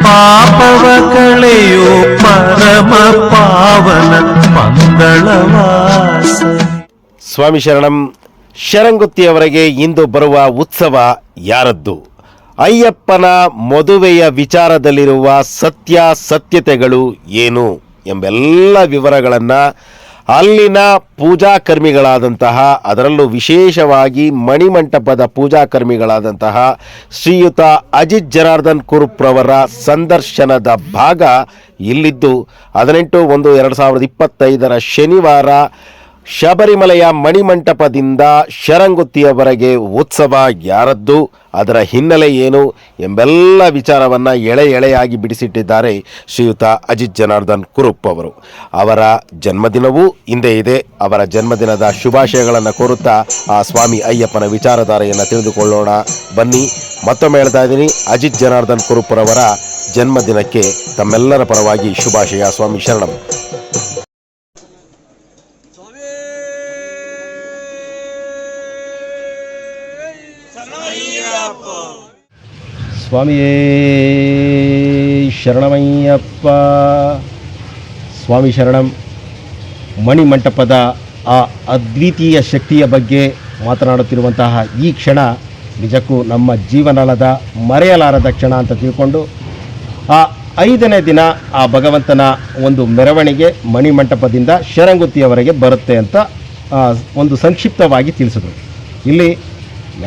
ಪಾಪವ ಕಳೆಯೋ ಪರಮ ಪಾವನ ಮಂಗಳವಾಸ. ಸ್ವಾಮಿ ಶರಣಂ. ಶರಂಗುತ್ತಿಯವರೆಗೆ ಇಂದು ಬರುವ ಉತ್ಸವ ಯಾರದ್ದು? ಅಯ್ಯಪ್ಪನ ಮದುವೆಯ ವಿಚಾರದಲ್ಲಿರುವ ಸತ್ಯಾಸತ್ಯತೆಗಳು ಏನು ಎಂಬೆಲ್ಲ ವಿವರಗಳನ್ನು ಅಲ್ಲಿನ ಪೂಜಾ ಕರ್ಮಿಗಳಾದಂತಹ, ಅದರಲ್ಲೂ ವಿಶೇಷವಾಗಿ ಮಣಿಮಂಟಪದ ಪೂಜಾ ಕರ್ಮಿಗಳಾದಂತಹ ಶ್ರೀಯುತ ಅಜಿತ್ ಜನಾರ್ದನ್ ಕುರುಪ್ರವರ ಸಂದರ್ಶನದ ಭಾಗ ಇಲ್ಲಿದ್ದು 18/1/2025 ಶನಿವಾರ ಶಬರಿಮಲೆಯ ಮಣಿಮಂಟಪದಿಂದ ಶರಂಗುತ್ತಿಯವರೆಗೆ ಉತ್ಸವ ಯಾರದ್ದು, ಅದರ ಹಿನ್ನೆಲೆ ಏನು ಎಂಬೆಲ್ಲ ವಿಚಾರವನ್ನು ಎಳೆಯಾಗಿ ಬಿಡಿಸಿಟ್ಟಿದ್ದಾರೆ ಶ್ರೀಯುತ ಅಜಿತ್ ಜನಾರ್ದನ್ ಕುರುಪ್ ಅವರು. ಅವರ ಜನ್ಮದಿನವೂ ಹಿಂದೆ ಇದೆ. ಅವರ ಜನ್ಮದಿನದ ಶುಭಾಶಯಗಳನ್ನು ಕೋರುತ್ತಾ ಆ ಸ್ವಾಮಿ ಅಯ್ಯಪ್ಪನ ವಿಚಾರಧಾರೆಯನ್ನು ತಿಳಿದುಕೊಳ್ಳೋಣ ಬನ್ನಿ. ಮತ್ತೊಮ್ಮೆ ಹೇಳ್ತಾ ಇದ್ದೀನಿ, ಅಜಿತ್ ಜನಾರ್ದನ್ ಕುರುಪ್ರವರ ಜನ್ಮದಿನಕ್ಕೆ ತಮ್ಮೆಲ್ಲರ ಪರವಾಗಿ ಶುಭಾಶಯ. ಸ್ವಾಮಿ ಶರಣಂ. ಸ್ವಾಮಿಯೇ ಶರಣಮಯ್ಯಪ್ಪ. ಸ್ವಾಮಿ ಶರಣಂ. ಮಣಿಮಂಟಪದ ಆ ಅದ್ವಿತೀಯ ಶಕ್ತಿಯ ಬಗ್ಗೆ ಮಾತನಾಡುತ್ತಿರುವಂತಹ ಈ ಕ್ಷಣ ನಿಜಕ್ಕೂ ನಮ್ಮ ಜೀವನದ ಮರೆಯಲಾರದ ಕ್ಷಣ ಅಂತ ತಿಳ್ಕೊಂಡು, ಆ 5ನೇ ದಿನ ಆ ಭಗವಂತನ ಒಂದು ಮೆರವಣಿಗೆ ಮಣಿಮಂಟಪದಿಂದ ಶರಂಗುತ್ತಿಯವರೆಗೆ ಬರುತ್ತೆ ಅಂತ ಒಂದು ಸಂಕ್ಷಿಪ್ತವಾಗಿ ತಿಳಿಸಿದ್ರು. ಇಲ್ಲಿ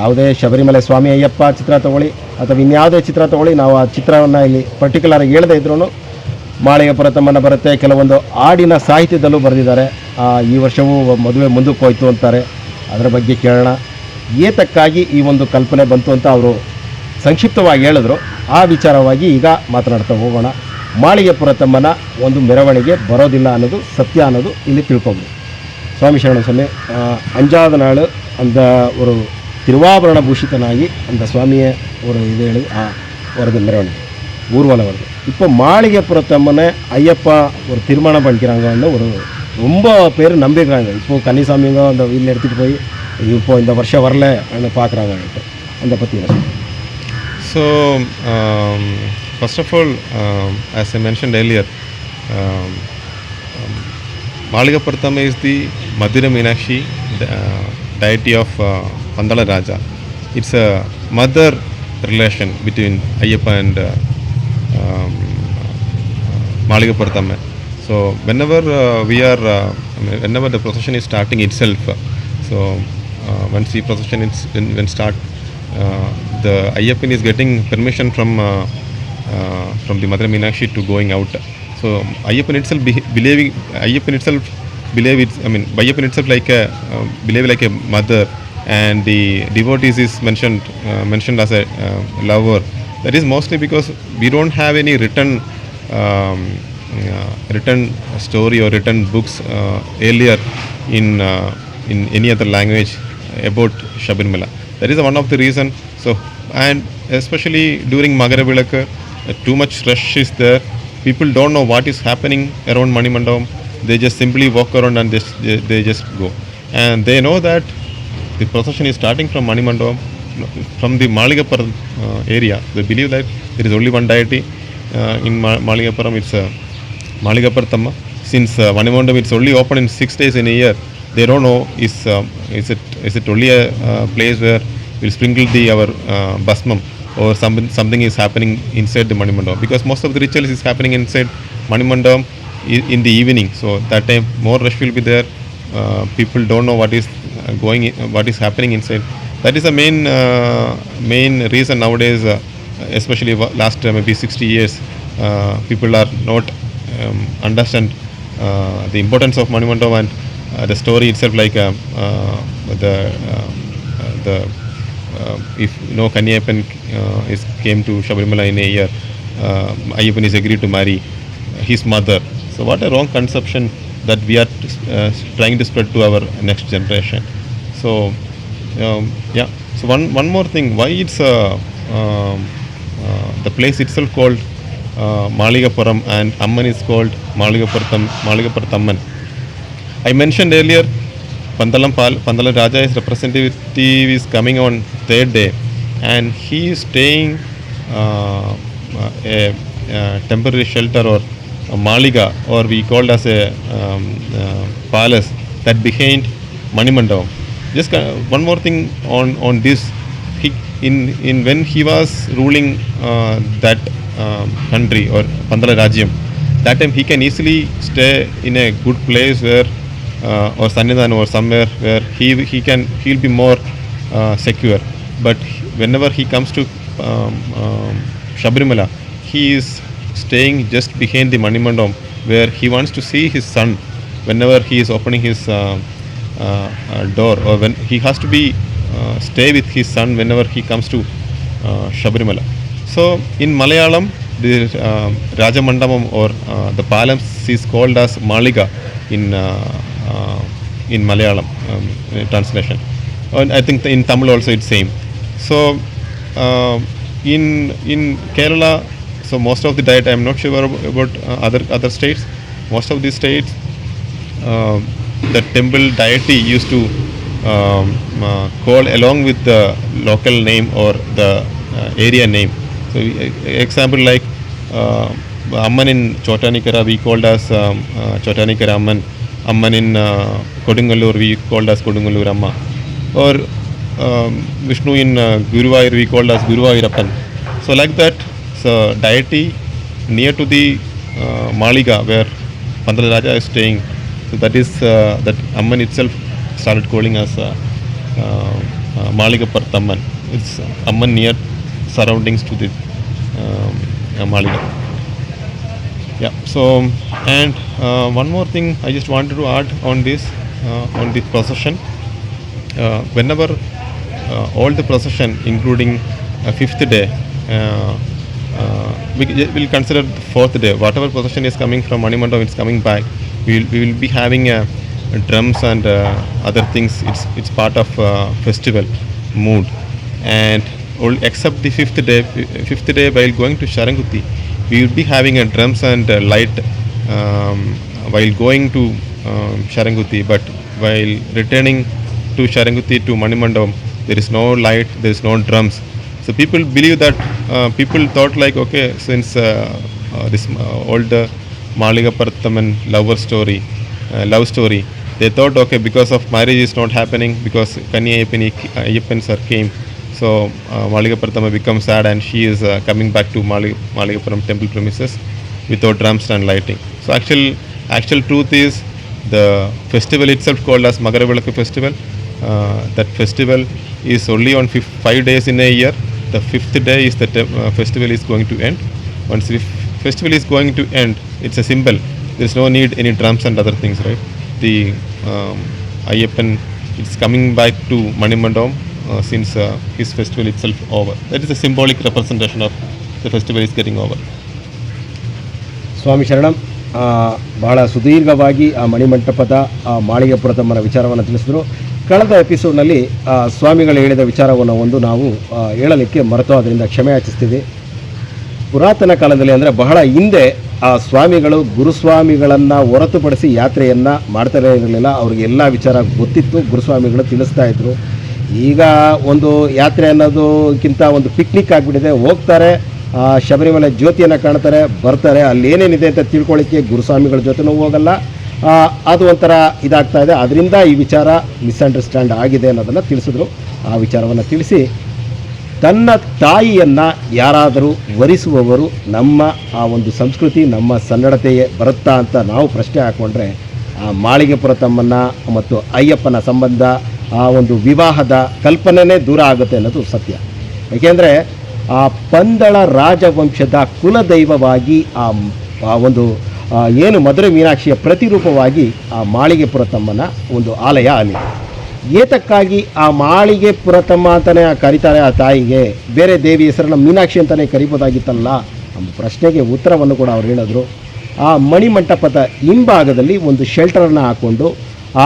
ಯಾವುದೇ ಶಬರಿಮಲೆ ಸ್ವಾಮಿ ಅಯ್ಯಪ್ಪ ಚಿತ್ರ ತಗೊಳ್ಳಿ ಅಥವಾ ಇನ್ಯಾವುದೇ ಚಿತ್ರ ತಗೊಳ್ಳಿ, ನಾವು ಆ ಚಿತ್ರವನ್ನು ಇಲ್ಲಿ ಪರ್ಟಿಕ್ಯುಲರಾಗಿ ಹೇಳದೇ ಇದ್ರೂ ಮಾಳಿಗೆ ಪುರತಮ್ಮನ ಬರುತ್ತೆ. ಕೆಲವೊಂದು ಹಾಡಿನ ಸಾಹಿತ್ಯದಲ್ಲೂ ಬರೆದಿದ್ದಾರೆ. ಈ ವರ್ಷವೂ ಮದುವೆ ಮುಂದಕ್ಕೆ ಹೋಯ್ತು ಅಂತಾರೆ. ಅದರ ಬಗ್ಗೆ ಕೇಳೋಣ, ಏತಕ್ಕಾಗಿ ಈ ಒಂದು ಕಲ್ಪನೆ ಬಂತು ಅಂತ ಅವರು ಸಂಕ್ಷಿಪ್ತವಾಗಿ ಹೇಳಿದ್ರು. ಆ ವಿಚಾರವಾಗಿ ಈಗ ಮಾತನಾಡ್ತಾ ಹೋಗೋಣ. ಮಾಳಿಗೆ ಪುರತಮ್ಮನ ಒಂದು ಮೆರವಣಿಗೆ ಬರೋದಿಲ್ಲ ಅನ್ನೋದು ಸತ್ಯ ಅನ್ನೋದು ಇಲ್ಲಿ ತಿಳ್ಕೊಬೋದು. ಸ್ವಾಮಿ ಶರಣ ಸ್ವಾಮಿ ಅಂಜಾದ ನಾಳು ಅಂದ ஒரு திருவாபரண பூஷித்தனாகி அந்த சுவாமியை ஒரு இது எழுதி வருது மெரவணிகை ஊர்வலம் வருது. இப்போ மாளிகை புறத்தம்மனை ஐயப்பா ஒரு திருமணம் பண்ணிக்கிறாங்கன்னு ஒரு ரொம்ப பேர் நம்பிக்கிறாங்க. இப்போது கன்னிசாமிங்க அந்த வீட்டில் எடுத்துகிட்டு போய் இப்போ இந்த வருஷம் வரல பார்க்குறாங்கன்ட்டு அந்த பற்றி. So first of all, as I mentioned earlier, Maliga Puratamma is the Madura Meenakshi deity of Pandala Raja. It's a mother relation between Ayyappa and Maliga Puratamma. So whenever whenever the procession is starting itself, so once the procession is when start, the Ayyappan is getting permission from the Madura Meenakshi to going out. So Ayyappan itself believe like a mother, and the devotees is mentioned as a lover. That is mostly because we don't have any written story or written books earlier in any other language about Shabarimala. That is one of the reason. So, and especially during Magaravilakku, too much rush is there. People don't know what is happening around Manimandapam. They just simply walk around and they just go, and they know that the procession is starting from Manimandapam, from the Maligapuram area. They believe that there is only one deity in Maligapuram. It's Maligapurathamma. Since Manimandapam it's only open in 6 days in a year, they don't know is it only a place where we'll sprinkle our basmam, or something is happening inside the Manimandapam, because most of the rituals is happening inside Manimandapam in the evening. So that time more rush will be there. People don't know what is what is happening inside. That is the main reason nowadays, especially last maybe 60 years, people are not understand the importance of Manimandapam and the story itself, like if Kanyappan came to Shabarimala in a year, Ayyappan is agreed to marry his mother. So what a wrong conception that we are trying to spread to our next generation. So yeah. So one more thing, why it's the place itself called Maligapuram and Amman is called Maligapurathamman. I mentioned earlier, Pandala Raja is representative is coming on 3rd day, and he is staying temporary shelter or a maliga, or we called as a palace that behind Manimandapam. Just one more thing on this. He in when he was ruling that country or Pandala Rajyam, that time he can easily stay in a good place where or Sannidhanam or somewhere where he'll be more secure. But whenever he comes to Shabarimala, he is staying just behind the Manimandapam, where he wants to see his son whenever he is opening his door, or when he has to be stay with his son whenever he comes to Shabarimala. So in Malayalam, the Rajamandapam or the palace is called as Maliga in Malayalam translation, and I think in Tamil also it's same. So in Kerala, so most of the diet, I'm not sure about other states. Most of these states, the temple deity used to call along with the local name or the area name. So example like Amman in Chotanikara we called as Chotanikara Amman. Amman in Kodungalur we called as Kodungalur Amma. Or Vishnu in Guruvayur we called as Guruvayurappan. So like that, so deity near to the Maliga where Pandala Raja is staying. So that is that Amman itself started calling us Maliga Partamman. It's Amman near surroundings to the Maliga. Yeah. So and one more thing I just wanted to add on this, on the procession. Whenever all the procession, including fifth day, we will consider the fourth day. Whatever procession is coming from Manimandapam, it's coming back. We will be having drums and other things. It's part of festival mood. And except the fifth day while going to Sharanguti, we will be having a drums and light while going to Sharanguti. But while returning to Sharanguti to Manimandapam, there is no light, there is no drums. So people believe that people thought like, okay, since this old Maliga Partamman love story, they thought, okay, because of marriage is not happening, because Kanya Ayyappan sir came, so Maliga Partamma becomes sad and she is coming back to Maligapuram temple premises without drums and lighting. So actual truth is the festival itself called as Magaravilakku festival. That festival is only on 5 days in a year. The fifth day is the festival is going to end. Once the festival is going to end, it's a symbol. There's no need any drums and other things, right? The Ayyappan is coming back to Manimandapam since his festival itself over. That is a symbolic representation of the festival is getting over. ಸ್ವಾಮಿ ಶರಣಂ. ಬಹಳ ಸುದೀರ್ಘವಾಗಿ ಆ ಮಣಿಮಂಟಪದ ಆ ಮಾಳಿಗೆ ಪುರತಮ್ಮನ ವಿಚಾರವನ್ನು ತಿಳಿಸಿದರು. ಕಳೆದ ಎಪಿಸೋಡ್ನಲ್ಲಿ ಸ್ವಾಮಿಗಳು ಹೇಳಿದ ವಿಚಾರವನ್ನು ಒಂದು ನಾವು ಹೇಳಲಿಕ್ಕೆ ಮರೆತು ಅದರಿಂದ ಕ್ಷಮೆ ಯಾಚಿಸ್ತೀವಿ. ಪುರಾತನ ಕಾಲದಲ್ಲಿ ಅಂದರೆ ಬಹಳ ಹಿಂದೆ ಆ ಸ್ವಾಮಿಗಳು ಗುರುಸ್ವಾಮಿಗಳನ್ನು ಹೊರತುಪಡಿಸಿ ಯಾತ್ರೆಯನ್ನು ಮಾಡ್ತಾರೇ ಇರಲಿಲ್ಲ. ಅವ್ರಿಗೆ ಎಲ್ಲ ವಿಚಾರ ಗೊತ್ತಿತ್ತು, ಗುರುಸ್ವಾಮಿಗಳು ತಿಳಿಸ್ತಾ ಇದ್ದರು. ಈಗ ಒಂದು ಯಾತ್ರೆ ಅನ್ನೋದಕ್ಕಿಂತ ಒಂದು ಪಿಕ್ನಿಕ್ ಆಗಿಬಿಟ್ಟಿದೆ. ಹೋಗ್ತಾರೆ, ಶಬರಿಮಲೆ ಜ್ಯೋತಿಯನ್ನು ಕಾಣ್ತಾರೆ, ಬರ್ತಾರೆ, ಅಲ್ಲಿ ಏನೇನಿದೆ ಅಂತ ತಿಳ್ಕೊಳ್ಳಿಕ್ಕೆ ಗುರುಸ್ವಾಮಿಗಳ ಜೊತೆನೂ ಹೋಗಲ್ಲ. ಅದು ಒಂಥರ ಇದಾಗ್ತಾ ಇದೆ. ಅದರಿಂದ ಈ ವಿಚಾರ ಮಿಸ್ಅಂಡರ್ಸ್ಟ್ಯಾಂಡ್ ಆಗಿದೆ ಅನ್ನೋದನ್ನು ತಿಳಿಸಿದ್ರು. ಆ ವಿಚಾರವನ್ನು ತಿಳಿಸಿ, ತನ್ನ ತಾಯಿಯನ್ನು ಯಾರಾದರೂ ವರಿಸುವವರು ನಮ್ಮ ಆ ಒಂದು ಸಂಸ್ಕೃತಿ, ನಮ್ಮ ಸನ್ನಡತೆಯೇ ಬರುತ್ತಾ ಅಂತ ನಾವು ಪ್ರಶ್ನೆ ಹಾಕ್ಕೊಂಡ್ರೆ, ಆ ಮಾಳಿಗೆ ಪುರತಮ್ಮನ ಮತ್ತು ಅಯ್ಯಪ್ಪನ ಸಂಬಂಧ, ಆ ಒಂದು ವಿವಾಹದ ಕಲ್ಪನೆಯೇ ದೂರ ಆಗುತ್ತೆ ಅನ್ನೋದು ಸತ್ಯ. ಏಕೆಂದರೆ ಆ ಪಂದಳ ರಾಜವಂಶದ ಕುಲದೈವವಾಗಿ ಆ ಒಂದು ಏನು ಮಧುರೆ ಮೀನಾಕ್ಷಿಯ ಪ್ರತಿರೂಪವಾಗಿ ಆ ಮಾಳಿಗೆ ಪುರತಮ್ಮನ ಒಂದು ಆಲಯ ಅಲ್ಲಿ. ಏತಕ್ಕಾಗಿ ಆ ಮಾಳಿಗೆ ಪುರತಮ್ಮ ಅಂತಲೇ ಕರೀತಾರೆ ಆ ತಾಯಿಗೆ, ಬೇರೆ ದೇವಿ ಹೆಸರನ್ನು ಮೀನಾಕ್ಷಿ ಅಂತಲೇ ಕರಿಬೋದಾಗಿತ್ತಲ್ಲ ಎಂಬ ಪ್ರಶ್ನೆಗೆ ಉತ್ತರವನ್ನು ಕೂಡ ಅವ್ರು ಹೇಳಿದ್ರು. ಆ ಮಣಿಮಂಟಪದ ಹಿಂಭಾಗದಲ್ಲಿ ಒಂದು ಶೆಲ್ಟರನ್ನು ಹಾಕ್ಕೊಂಡು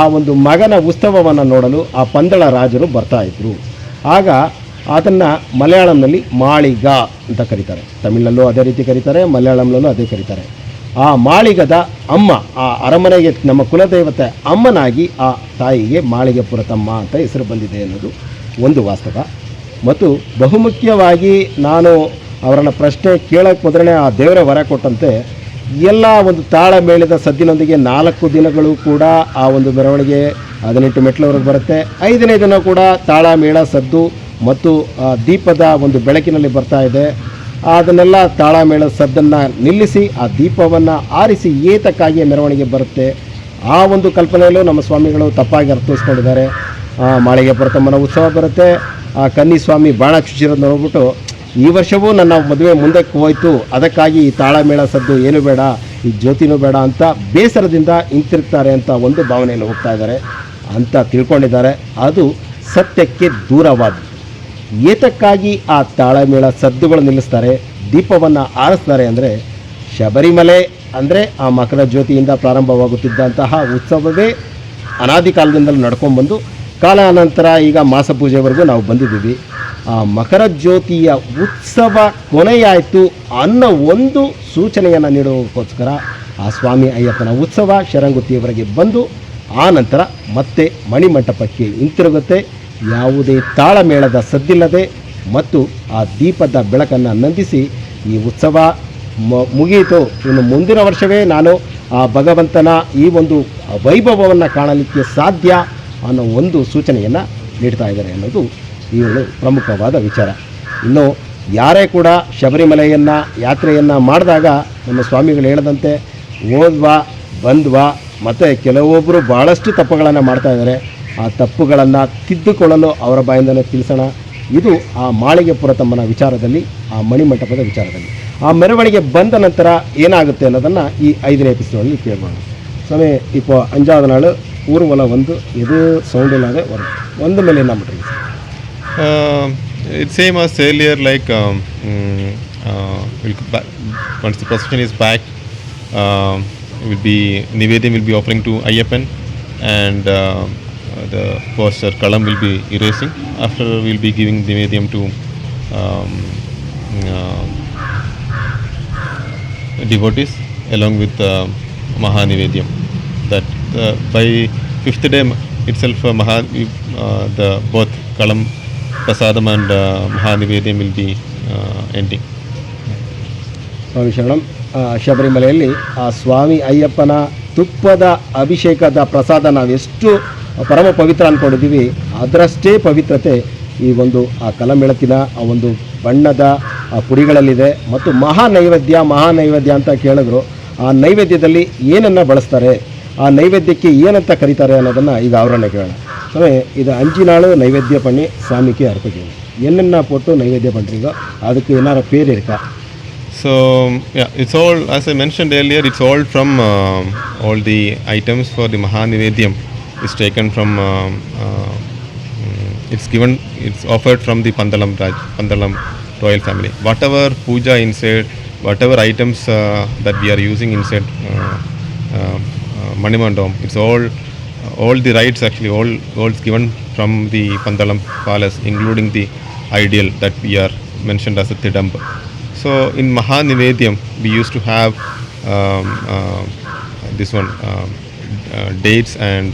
ಆ ಒಂದು ಮಗನ ಉತ್ಸವವನ್ನು ನೋಡಲು ಆ ಪಂದಳ ರಾಜರು ಬರ್ತಾಯಿದ್ರು. ಆಗ ಅದನ್ನು ಮಲಯಾಳಂನಲ್ಲಿ ಮಾಳಿಗ ಅಂತ ಕರೀತಾರೆ, ತಮಿಳಲ್ಲೂ ಅದೇ ರೀತಿ ಕರೀತಾರೆ, ಮಲಯಾಳಂನಲ್ಲೂ ಅದೇ ಕರೀತಾರೆ. ಆ ಮಾಳಿಗದ ಅಮ್ಮ, ಆ ಅರಮನೆಗೆ ನಮ್ಮ ಕುಲದೇವತೆ ಅಮ್ಮನಾಗಿ ಆ ತಾಯಿಗೆ ಮಾಳಿಗೆ ಪುರತಮ್ಮ ಅಂತ ಹೆಸರು ಬಂದಿದೆ ಅನ್ನೋದು ಒಂದು ವಾಸ್ತವ. ಮತ್ತು ಬಹುಮುಖ್ಯವಾಗಿ ನಾನು ಅವರನ್ನು ಪ್ರಶ್ನೆ ಕೇಳೋಕ್ಕೆ ಮೊದಲೇ ಆ ದೇವರೇ ವರ ಕೊಟ್ಟಂತೆ ಎಲ್ಲ ಒಂದು ತಾಳ ಮೇಳದ ಸದ್ದಿನೊಂದಿಗೆ 4 ದಿನಗಳು ಕೂಡ ಆ ಒಂದು ಮೆರವಣಿಗೆ 18 ಮೆಟ್ಲವರೆಗೆ ಬರುತ್ತೆ. 5ನೇ ದಿನ ಕೂಡ ತಾಳ ಮೇಳ ಸದ್ದು ಮತ್ತು ದೀಪದ ಒಂದು ಬೆಳಕಿನಲ್ಲಿ ಬರ್ತಾ ಇದೆ. ಅದನ್ನೆಲ್ಲ ತಾಳ ಮೇಳದ ಸದ್ದನ್ನು ನಿಲ್ಲಿಸಿ ಆ ದೀಪವನ್ನು ಆರಿಸಿ ಏತಕ್ಕಾಗಿ ಮೆರವಣಿಗೆ ಬರುತ್ತೆ. ಆ ಒಂದು ಕಲ್ಪನೆಯಲ್ಲೂ ನಮ್ಮ ಸ್ವಾಮಿಗಳು ತಪ್ಪಾಗಿ ಅರ್ಥೈಸ್ಕೊಂಡಿದ್ದಾರೆ. ಮಾಳಿಗೆ ಪ್ರಥಮನ ಉತ್ಸವ ಬರುತ್ತೆ, ಆ ಕನ್ನಿ ಸ್ವಾಮಿ ಬಾಣ ಚುಚ್ಚಿರೋದು ನೋಡ್ಬಿಟ್ಟು ಈ ವರ್ಷವೂ ನನ್ನ ಮದುವೆ ಮುಂದಕ್ಕೆ ಹೋಯಿತು, ಅದಕ್ಕಾಗಿ ಈ ತಾಳಮೇಳ ಸದ್ದು ಏನು ಬೇಡ, ಈ ಜ್ಯೋತಿನೂ ಬೇಡ ಅಂತ ಬೇಸರದಿಂದ ಹಿಂತಿರುಗ್ತಾರೆ ಅಂತ ಒಂದು ಭಾವನೆಯಲ್ಲಿ ಹೋಗ್ತಾ ಇದ್ದಾರೆ ಅಂತ ತಿಳ್ಕೊಂಡಿದ್ದಾರೆ. ಅದು ಸತ್ಯಕ್ಕೆ ದೂರವಾದ. ಏತಕ್ಕಾಗಿ ಆ ತಾಳಮೇಳ ಸದ್ದುಗಳು ನಿಲ್ಲಿಸ್ತಾರೆ, ದೀಪವನ್ನು ಆರಿಸ್ತಾರೆ ಅಂದರೆ ಶಬರಿಮಲೆ ಅಂದರೆ ಆ ಮಕರ ಜ್ಯೋತಿಯಿಂದ ಪ್ರಾರಂಭವಾಗುತ್ತಿದ್ದಂತಹ ಉತ್ಸವವೇ ಅನಾದಿ ಕಾಲದಿಂದಲೂ ನಡ್ಕೊಂಡ್ಬಂದು ಕಾಲಾನಂತರ ಈಗ ಮಾಸ ಪೂಜೆವರೆಗೂ ನಾವು ಬಂದಿದ್ದೀವಿ. ಆ ಮಕರ ಜ್ಯೋತಿಯ ಉತ್ಸವ ಕೊನೆಯಾಯಿತು ಅನ್ನೋ ಒಂದು ಸೂಚನೆಯನ್ನು ನೀಡುವುದಕ್ಕೋಸ್ಕರ ಆ ಸ್ವಾಮಿ ಅಯ್ಯಪ್ಪನ ಉತ್ಸವ ಶರಂಗುತ್ತಿಯವರೆಗೆ ಬಂದು ಆ ನಂತರ ಮತ್ತೆ ಮಣಿಮಂಟಪಕ್ಕೆ ಹಿಂತಿರುಗುತ್ತೆ. ಯಾವುದೇ ತಾಳಮೇಳದ ಸದ್ದಿಲ್ಲದೆ ಮತ್ತು ಆ ದೀಪದ ಬೆಳಕನ್ನು ನಂದಿಸಿ ಈ ಉತ್ಸವ ಮುಗಿಯಿತು, ಇನ್ನು ಮುಂದಿನ ವರ್ಷವೇ ನಾನು ಆ ಭಗವಂತನ ಈ ಒಂದು ವೈಭವವನ್ನು ಕಾಣಲಿಕ್ಕೆ ಸಾಧ್ಯ ಅನ್ನೋ ಒಂದು ಸೂಚನೆಯನ್ನು ನೀಡ್ತಾ ಇದ್ದಾರೆ ಅನ್ನೋದು ಈ ಒಂದು ಪ್ರಮುಖವಾದ ವಿಚಾರ. ಇನ್ನು ಯಾರೇ ಕೂಡ ಶಬರಿಮಲೆಯನ್ನು ಯಾತ್ರೆಯನ್ನು ಮಾಡಿದಾಗ ನಮ್ಮ ಸ್ವಾಮಿಗಳು ಹೇಳದಂತೆ ಓದ್ವಾ ಬಂದ್ವಾ, ಮತ್ತು ಕೆಲವೊಬ್ಬರು ಭಾಳಷ್ಟು ತಪ್ಪುಗಳನ್ನು ಮಾಡ್ತಾ ಇದ್ದಾರೆ. ಆ ತಪ್ಪುಗಳನ್ನು ತಿದ್ದುಕೊಳ್ಳಲು ಅವರ ಬಾಯಿಂದಲೇ ತಿಳಿಸೋಣ. ಇದು ಆ ಮಾಳಿಗೆ ಪುರತಮ್ಮನ ವಿಚಾರದಲ್ಲಿ, ಆ ಮಣಿಮಂಟಪದ ವಿಚಾರದಲ್ಲಿ. ಆ மெரவணிಗೆ ಬಂದ ನಂತರ ಏನಾಗುತ್ತೆ ಅನ್ನೋದನ್ನು ಈ 5ನೇ ಎಪಿಸೋಡಲ್ಲಿ ಕೇಳೋಣ. ಸ್ವಾಮಿ, இப்போ 5வது நாள் ஊர்வலம் வந்து எது சவுண்ட் இல்லாத வரும், வந்த மேலே என்ன பண்ணுறீங்க? It's same as earlier, like once the procession is back, will be Nivedyam will be offering to Ayyappan, and the poster Kalam will be erasing. After we'll be giving Nivedyam to devotees along with Mahanivedyam. That by 5th day itself, the both Kalam Prasadam and Mahanivedyam will be ending. ಸ್ವಾಮಿ ಶರಣಂ. ಶಬರಿಮಲೆಯಲ್ಲಿ ಆ ಸ್ವಾಮಿ ಅಯ್ಯಪ್ಪನ ತುಪ್ಪದ ಅಭಿಷೇಕದ ಪ್ರಸಾದ ನಾವೆಷ್ಟು ಪರಮ ಪವಿತ್ರ ಅಂದ್ಕೊಂಡಿದ್ದೀವಿ, ಅದರಷ್ಟೇ ಪವಿತ್ರತೆ ಈ ಒಂದು ಆ ಕಲಂಬೆಳಕಿನ ಆ ಒಂದು ಬಣ್ಣದ ಆ ಪುಡಿಗಳಲ್ಲಿದೆ. ಮತ್ತು ಮಹಾನೈವೇದ್ಯ ಅಂತ ಕೇಳಿದ್ರು. ಆ ನೈವೇದ್ಯದಲ್ಲಿ ಏನನ್ನು ಬಳಸ್ತಾರೆ, ಆ ನೈವೇದ್ಯಕ್ಕೆ ಏನಂತ ಕರೀತಾರೆ ಅನ್ನೋದನ್ನು ಈಗ ಅವರನ್ನೇ ಕೇಳೋಣ. ಸ್ವಾಮಿ, ಇದು 5 நாள் ನೈವೇದ್ಯ பண்ணி சாமிக்கு அர்ப்பணிக்கணும். என்னென்ன போட்டு நைவேத்தியம் பண்ணுறீங்க, அதுக்கு என்ன பேர் இருக்கா? So yeah, it's all, as I mentioned earlier, it's all from all the items for the Mahanivedyam is taken from it's offered from the Pandalam royal family. Whatever puja inside, whatever items that we are using inside Manimandam, it's all the rites actually all given from the Pandalam palace, including the ideal that we are mentioned as a Tidamba. So in Mahanivedyam we used to have this one dates and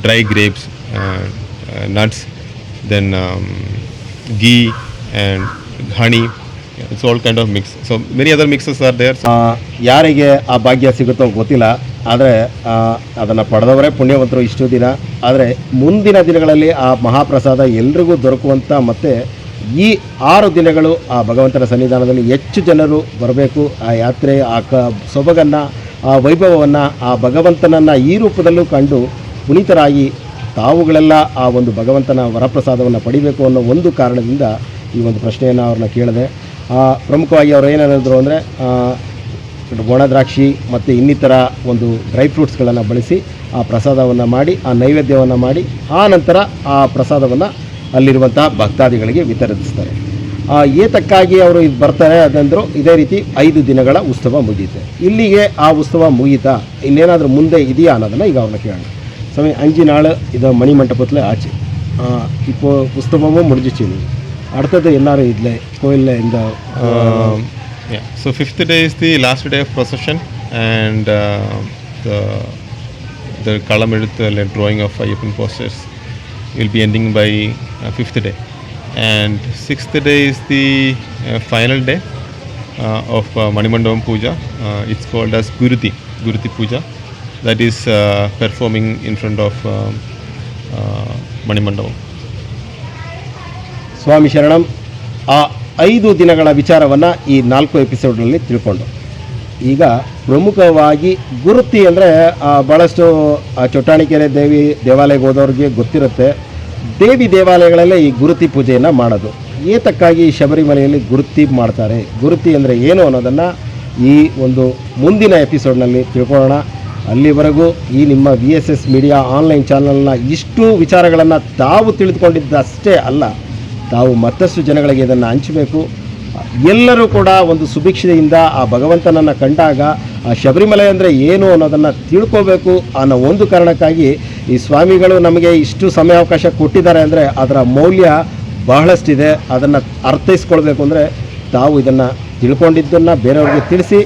dry grapes, nuts, then ghee and honey. It's all kind of mix. So many other mixes are there. ಯಾರಿಗೆ ಆ ಭಾಗ್ಯ ಸಿಗುತ್ತೋ ಗೊತ್ತಿಲ್ಲ, ಆದರೆ ಅದನ್ನು ಪಡೆದವರೇ ಪುಣ್ಯವಂತರು ಇಷ್ಟು ದಿನ. ಆದರೆ ಮುಂದಿನ ದಿನಗಳಲ್ಲಿ ಆ ಮಹಾಪ್ರಸಾದ ಎಲ್ರಿಗೂ ದೊರಕುವಂಥ, ಮತ್ತು ಈ 6 ದಿನಗಳು ಆ ಭಗವಂತನ ಸನ್ನಿಧಾನದಲ್ಲಿ ಹೆಚ್ಚು ಜನರು ಬರಬೇಕು. ಆ ಯಾತ್ರೆ, ಆ ಸೊಬಗನ್ನು, ಆ ವೈಭವವನ್ನು, ಆ ಭಗವಂತನನ್ನು ಈ ರೂಪದಲ್ಲೂ ಕಂಡು ಪುನೀತರಾಗಿ ತಾವುಗಳೆಲ್ಲ ಆ ಒಂದು ಭಗವಂತನ ವರಪ್ರಸಾದವನ್ನು ಪಡಿಬೇಕು ಅನ್ನೋ ಒಂದು ಕಾರಣದಿಂದ ಈ ಒಂದು ಪ್ರಶ್ನೆಯನ್ನು ಅವ್ರನ್ನ ಕೇಳಿದೆ. ಪ್ರಮುಖವಾಗಿ ಅವರು ಏನು ಹೇಳಿದ್ರು ಅಂದರೆ, ಒಣ ದ್ರಾಕ್ಷಿ ಮತ್ತು ಇನ್ನಿತರ ಒಂದು ಡ್ರೈ ಫ್ರೂಟ್ಸ್ಗಳನ್ನು ಬಳಸಿ ಆ ಪ್ರಸಾದವನ್ನು ಮಾಡಿ, ಆ ನೈವೇದ್ಯವನ್ನು ಮಾಡಿ, ಆ ನಂತರ ಆ ಪ್ರಸಾದವನ್ನು ಅಲ್ಲಿರುವಂಥ ಭಕ್ತಾದಿಗಳಿಗೆ ವಿತರಿಸ್ತಾರೆ. ಏತಕ್ಕಾಗಿ ಅವರು ಇದು ಬರ್ತಾರೆ ಅದಂದರು, ಇದೇ ರೀತಿ 5 ದಿನಗಳ ಉತ್ಸವ ಮುಗಿಯುತ್ತೆ. ಇಲ್ಲಿಗೆ ಆ ಉತ್ಸವ ಮುಗೀತಾ, ಇನ್ನೇನಾದರೂ ಮುಂದೆ ಇದೆಯಾ ಅನ್ನೋದನ್ನು ಈಗ ಅವ್ರನ್ನ ಕೇಳೋಣ. ಸ್ವಾಮಿ, 5 நாள் இது மணிமண்டபத்தில் ஆச்சு. இப்போது உற்சவமும் முடிஞ்சிச்சு. அடுத்தது எல்லாரும் இதில் கோயிலில் இந்த yeah. So 5th day is the last day of procession, and the Kalam Eduthu drawing of Ayyappan posters will be ending by 5th day. and sixth day is the final day of Manimandapam Puja. It's called as Guruti Puja. That is performing in front of Manimandapam. ಸ್ವಾಮಿ ಶರಣಂ. ಆ 5 ದಿನಗಳ ವಿಚಾರವನ್ನು ಈ 4 ಎಪಿಸೋಡ್ನಲ್ಲಿ ತಿಳ್ಕೊಂಡು, ಈಗ ಪ್ರಮುಖವಾಗಿ ಗುರುತಿ ಅಂದರೆ ಭಾಳಷ್ಟು ಚೊಟ್ಟಾಣಿಕೆರೆ ದೇವಿ ದೇವಾಲಯಕ್ಕೆ ಹೋದವ್ರಿಗೆ ಗೊತ್ತಿರುತ್ತೆ. ದೇವಿ ದೇವಾಲಯಗಳಲ್ಲೇ ಈ ಗುರುತಿ ಪೂಜೆಯನ್ನು ಮಾಡೋದು. ಏತಕ್ಕಾಗಿ ಶಬರಿಮಲೆಯಲ್ಲಿ ಗುರುತಿ ಮಾಡ್ತಾರೆ, ಗುರುತಿ ಅಂದರೆ ಏನು ಅನ್ನೋದನ್ನು ಈ ಒಂದು ಮುಂದಿನ ಎಪಿಸೋಡ್ನಲ್ಲಿ ತಿಳ್ಕೊಳ್ಳೋಣ. ಅಲ್ಲಿವರೆಗೂ ಈ ನಿಮ್ಮ VSS ಮೀಡಿಯಾ ಆನ್ಲೈನ್ ಚಾನಲ್ನ ಇಷ್ಟು ವಿಚಾರಗಳನ್ನು ತಾವು ತಿಳಿದುಕೊಂಡಿದ್ದಷ್ಟೇ ಅಲ್ಲ, ತಾವು ಮತ್ತಷ್ಟು ಜನಗಳಿಗೆ ಇದನ್ನು ಹಂಚಬೇಕು. ಎಲ್ಲರೂ ಕೂಡ ಒಂದು ಸುಭಿಕ್ಷೆಯಿಂದ ಆ ಭಗವಂತನನ್ನು ಕಂಡಾಗ ಆ ಶಬರಿಮಲೆ ಅಂದರೆ ಏನು ಅನ್ನೋದನ್ನು ತಿಳ್ಕೋಬೇಕು ಅನ್ನೋ ಒಂದು ಕಾರಣಕ್ಕಾಗಿ ಈ ಸ್ವಾಮಿಗಳು ನಮಗೆ ಇಷ್ಟು ಸಮಯಾವಕಾಶ ಕೊಟ್ಟಿದ್ದಾರೆ ಅಂದರೆ ಅದರ ಮೌಲ್ಯ ಬಹಳಷ್ಟಿದೆ. ಅದನ್ನು ಅರ್ಥೈಸ್ಕೊಳ್ಬೇಕು ಅಂದರೆ ತಾವು ಇದನ್ನು ತಿಳ್ಕೊಂಡಿದ್ದನ್ನು ಬೇರೆಯವ್ರಿಗೆ ತಿಳಿಸಿ,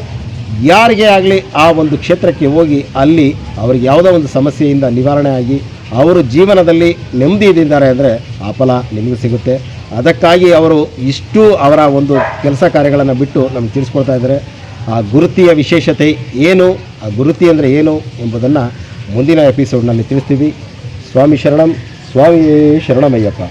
ಯಾರಿಗೇ ಆಗಲಿ ಆ ಒಂದು ಕ್ಷೇತ್ರಕ್ಕೆ ಹೋಗಿ ಅಲ್ಲಿ ಅವ್ರಿಗೆ ಯಾವುದೋ ಒಂದು ಸಮಸ್ಯೆಯಿಂದ ನಿವಾರಣೆ ಆಗಿ ಅವರು ಜೀವನದಲ್ಲಿ ನೆಮ್ಮದಿಯಿದ್ದಾರೆ ಅಂದರೆ ಆ ಫಲ ನಿಮಗೆ ಸಿಗುತ್ತೆ. ಅದಕ್ಕಾಗಿ ಅವರು ಇಷ್ಟು ಅವರ ಒಂದು ಕೆಲಸ ಕಾರ್ಯಗಳನ್ನು ಬಿಟ್ಟು ನಮ್ಗೆ ತಿಳಿಸ್ಕೊಳ್ತಾ ಇದ್ದಾರೆ. ಆ ಗುರುತಿಯ ವಿಶೇಷತೆ ಏನು, ಆ ಗುರುತಿ ಅಂದರೆ ಏನು ಎಂಬುದನ್ನು ಮುಂದಿನ ಎಪಿಸೋಡ್ನಲ್ಲಿ ತಿಳಿಸ್ತೀವಿ. ಸ್ವಾಮಿ ಶರಣಂ. ಸ್ವಾಮಿಯೇ ಶರಣಮಯ್ಯಪ್ಪ.